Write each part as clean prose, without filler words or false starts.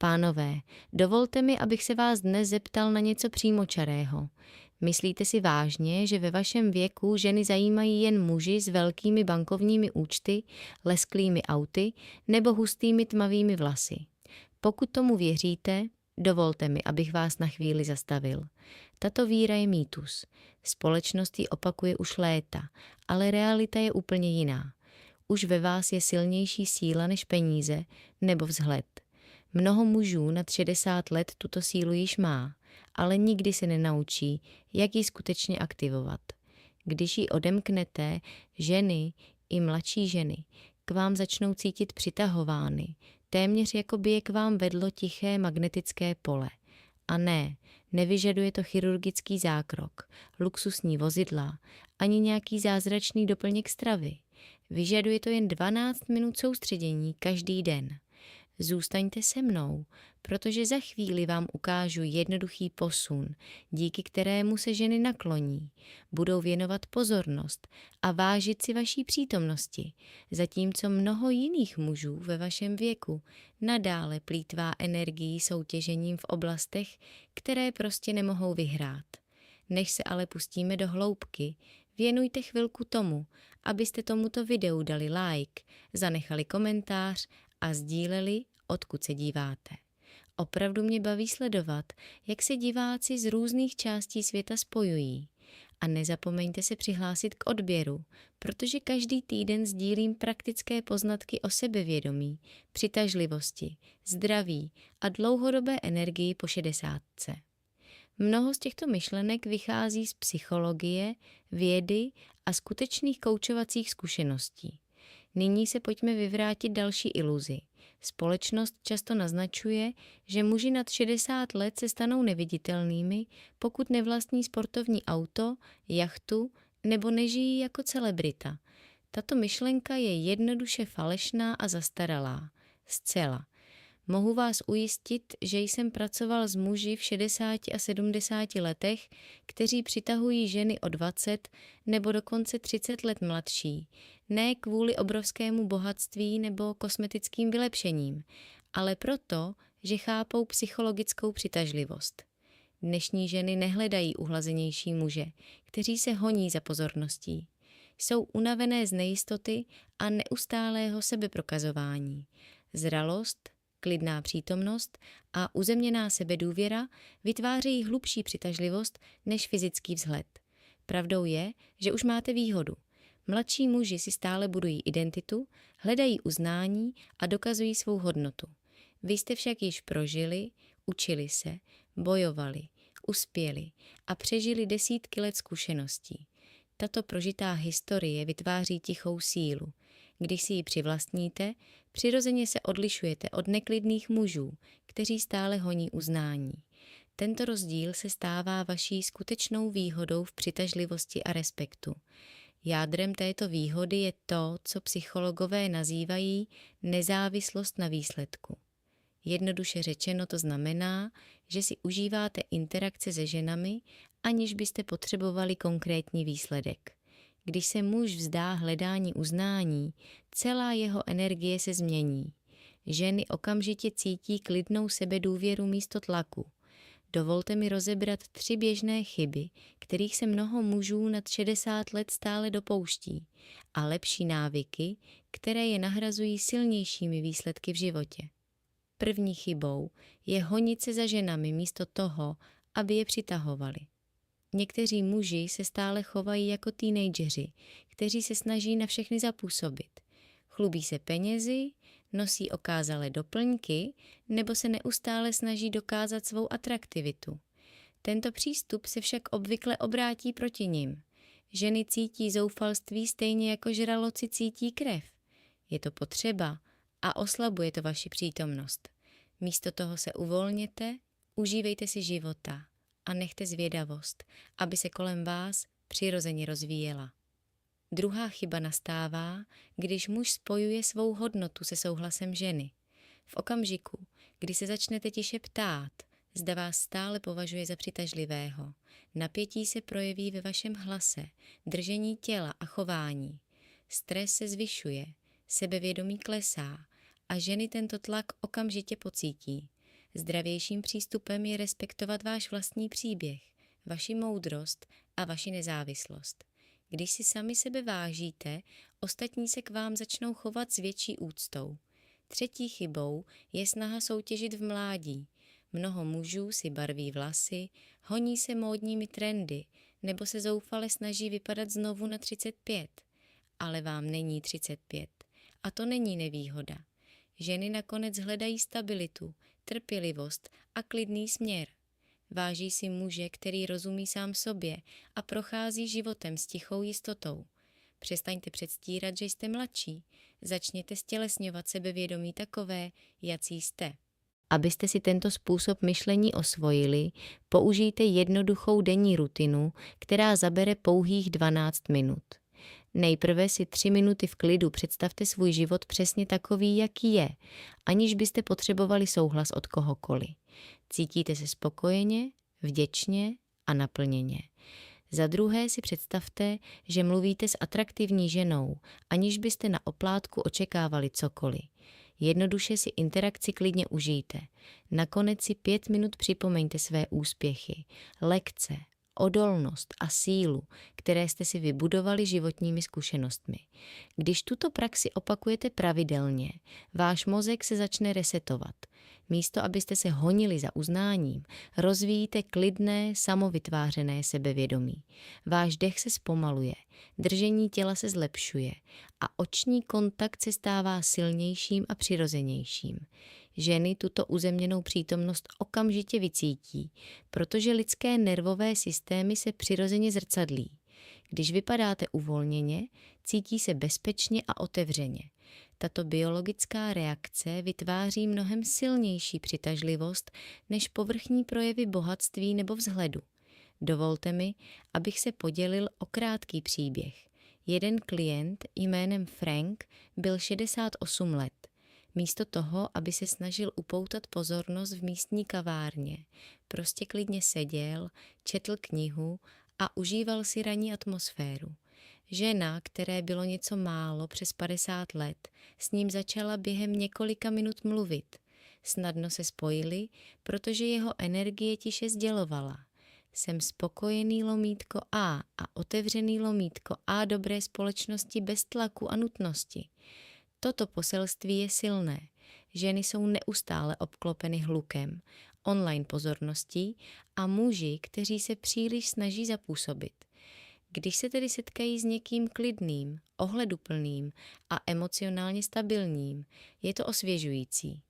Pánové, dovolte mi, abych se vás dnes zeptal na něco přímočarého. Myslíte si vážně, že ve vašem věku ženy zajímají jen muži s velkými bankovními účty, lesklými auty nebo hustými tmavými vlasy? Pokud tomu věříte, dovolte mi, abych vás na chvíli zastavil. Tato víra je mýtus. Společnost ji opakuje už léta, ale realita je úplně jiná. Už ve vás je silnější síla než peníze nebo vzhled. Mnoho mužů nad 60 let tuto sílu již má, ale nikdy se nenaučí, jak ji skutečně aktivovat. Když ji odemknete, ženy i mladší ženy k vám začnou cítit přitahovány, téměř jako by je k vám vedlo tiché magnetické pole. A ne, nevyžaduje to chirurgický zákrok, luxusní vozidla, ani nějaký zázračný doplněk stravy. Vyžaduje to jen 12 minut soustředění každý den. Zůstaňte se mnou, protože za chvíli vám ukážu jednoduchý posun, díky kterému se ženy nakloní, budou věnovat pozornost a vážit si vaší přítomnosti, zatímco mnoho jiných mužů ve vašem věku nadále plýtvá energií soutěžením v oblastech, které prostě nemohou vyhrát. Než se ale pustíme do hloubky, věnujte chvilku tomu, abyste tomuto videu dali like, zanechali komentář a sdíleli, odkud se díváte. Opravdu mě baví sledovat, jak se diváci z různých částí světa spojují. A nezapomeňte se přihlásit k odběru, protože každý týden sdílím praktické poznatky o sebevědomí, přitažlivosti, zdraví a dlouhodobé energii po 60. Mnoho z těchto myšlenek vychází z psychologie, vědy a skutečných koučovacích zkušeností. Nyní se pojďme vyvrátit další iluzi. Společnost často naznačuje, že muži nad 60 let se stanou neviditelnými, pokud nevlastní sportovní auto, jachtu nebo nežijí jako celebrita. Tato myšlenka je jednoduše falešná a zastaralá. Zcela. Mohu vás ujistit, že jsem pracoval s muži v 60 a 70 letech, kteří přitahují ženy o 20 nebo dokonce 30 let mladší, ne kvůli obrovskému bohatství nebo kosmetickým vylepšením, ale proto, že chápou psychologickou přitažlivost. Dnešní ženy nehledají uhlazenější muže, kteří se honí za pozorností. Jsou unavené z nejistoty a neustálého sebeprokazování. Zralost, klidná přítomnost a uzemněná sebedůvěra vytvářejí hlubší přitažlivost než fyzický vzhled. Pravdou je, že už máte výhodu. Mladší muži si stále budují identitu, hledají uznání a dokazují svou hodnotu. Vy jste však již prožili, učili se, bojovali, uspěli a přežili desítky let zkušeností. Tato prožitá historie vytváří tichou sílu. Když si ji přivlastníte, přirozeně se odlišujete od neklidných mužů, kteří stále honí uznání. Tento rozdíl se stává vaší skutečnou výhodou v přitažlivosti a respektu. Jádrem této výhody je to, co psychologové nazývají nezávislost na výsledku. Jednoduše řečeno to znamená, že si užíváte interakce se ženami, aniž byste potřebovali konkrétní výsledek. Když se muž vzdá hledání uznání, celá jeho energie se změní. Ženy okamžitě cítí klidnou sebedůvěru místo tlaku. Dovolte mi rozebrat 3 běžné chyby, kterých se mnoho mužů nad 60 let stále dopouští, a lepší návyky, které je nahrazují silnějšími výsledky v životě. První chybou je honit se za ženami místo toho, aby je přitahovali. Někteří muži se stále chovají jako teenageři, kteří se snaží na všechny zapůsobit. Chlubí se penězi, nosí okázalé doplňky nebo se neustále snaží dokázat svou atraktivitu. Tento přístup se však obvykle obrátí proti nim. Ženy cítí zoufalství stejně jako žraloci cítí krev. Je to potřeba a oslabuje to vaši přítomnost. Místo toho se uvolněte, užívejte si života a nechte zvědavost, aby se kolem vás přirozeně rozvíjela. Druhá chyba nastává, když muž spojuje svou hodnotu se souhlasem ženy. V okamžiku, kdy se začnete tiše ptát, zda vás stále považuje za přitažlivého, napětí se projeví ve vašem hlase, držení těla a chování. Stres se zvyšuje, sebevědomí klesá a ženy tento tlak okamžitě pocítí. Zdravějším přístupem je respektovat váš vlastní příběh, vaši moudrost a vaši nezávislost. Když si sami sebe vážíte, ostatní se k vám začnou chovat s větší úctou. Třetí chybou je snaha soutěžit v mládí. Mnoho mužů si barví vlasy, honí se módními trendy nebo se zoufale snaží vypadat znovu na 35. Ale vám není 35. A to není nevýhoda. Ženy nakonec hledají stabilitu, trpělivost a klidný směr. Váží si muže, který rozumí sám sobě a prochází životem s tichou jistotou. Přestaňte předstírat, že jste mladší. Začněte stělesňovat sebevědomí takové, jací jste. Abyste si tento způsob myšlení osvojili, použijte jednoduchou denní rutinu, která zabere pouhých 12 minut. Nejprve si 3 minuty v klidu představte svůj život přesně takový, jaký je, aniž byste potřebovali souhlas od kohokoliv. Cítíte se spokojeně, vděčně a naplněně. Za druhé si představte, že mluvíte s atraktivní ženou, aniž byste na oplátku očekávali cokoliv. Jednoduše si interakci klidně užijte. Nakonec si 5 minut připomeňte své úspěchy, lekce, odolnost a sílu, které jste si vybudovali životními zkušenostmi. Když tuto praxi opakujete pravidelně, váš mozek se začne resetovat. Místo, abyste se honili za uznáním, rozvíjíte klidné, samovytvářené sebevědomí. Váš dech se zpomaluje, držení těla se zlepšuje a oční kontakt se stává silnějším a přirozenějším. Ženy tuto uzemněnou přítomnost okamžitě vycítí, protože lidské nervové systémy se přirozeně zrcadlí. Když vypadáte uvolněně, cítí se bezpečně a otevřeně. Tato biologická reakce vytváří mnohem silnější přitažlivost než povrchní projevy bohatství nebo vzhledu. Dovolte mi, abych se podělil o krátký příběh. Jeden klient jménem Frank byl 68 let. Místo toho, aby se snažil upoutat pozornost v místní kavárně, prostě klidně seděl, četl knihu a užíval si ranní atmosféru. Žena, které bylo něco málo přes 50 let, s ním začala během několika minut mluvit. Snadno se spojili, protože jeho energie tiše sdělovala. Jsem spokojený lomítko a otevřený lomítko A dobré společnosti bez tlaku a nutnosti. Toto poselství je silné. Ženy jsou neustále obklopeny hlukem, online pozorností a muži, kteří se příliš snaží zapůsobit. Když se tedy setkají s někým klidným, ohleduplným a emocionálně stabilním, je to osvěžující.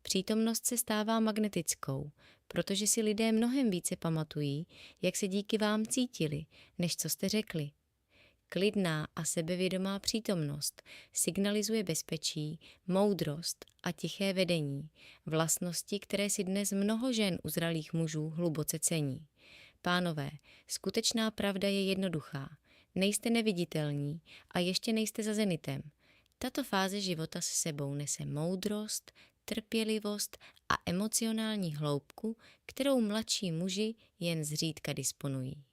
Přítomnost se stává magnetickou, protože si lidé mnohem více pamatují, jak se díky vám cítili, než co jste řekli. Klidná a sebevědomá přítomnost signalizuje bezpečí, moudrost a tiché vedení, vlastnosti, které si dnes mnoho žen uzralých mužů hluboce cení. Pánové, skutečná pravda je jednoduchá. Nejste neviditelní a ještě nejste za zenitem. Tato fáze života s sebou nese moudrost, trpělivost a emocionální hloubku, kterou mladší muži jen zřídka disponují.